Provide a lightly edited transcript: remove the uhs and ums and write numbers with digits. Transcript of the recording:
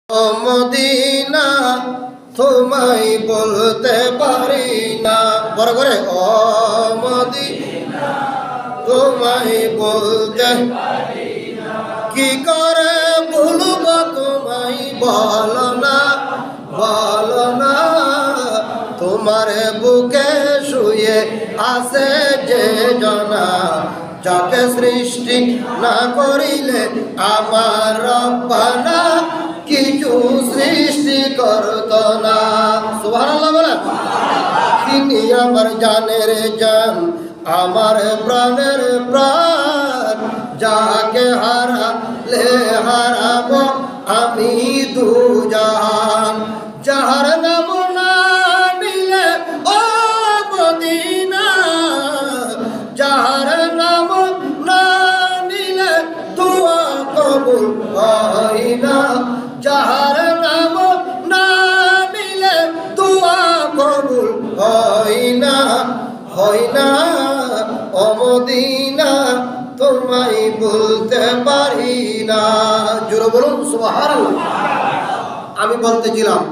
ও Medina তোমায় বলতে পারি না, বড় করে ও মদিনা তোমায় বলতে পারি না, কি করে ভুলব তোমায় বলো না, বলো না। তোমার বুকে শুয়ে আছে যে জনা, যাকে সৃষ্টি না করিলে আমার রব্বানা কিছু সৃষ্টি করত না। সুবহানাল্লাহ বলেন। তিনি আমার জানের জান, আমার প্রাণের প্রাণ, যাকে হারালে হারাবো আমি দুজাহান। যাহার নাম না নিলে ও মদিনা, যাহার নাম না নিলে দোয়া কবুল হয় না, যাহার নাম না নিলে দোয়া কবুল হয় না, হয় না। ও মদিনা তোমায় বলতে পারি না। জোরে বলুন সুবহানাল্লাহ। আমি বলতেছিলাম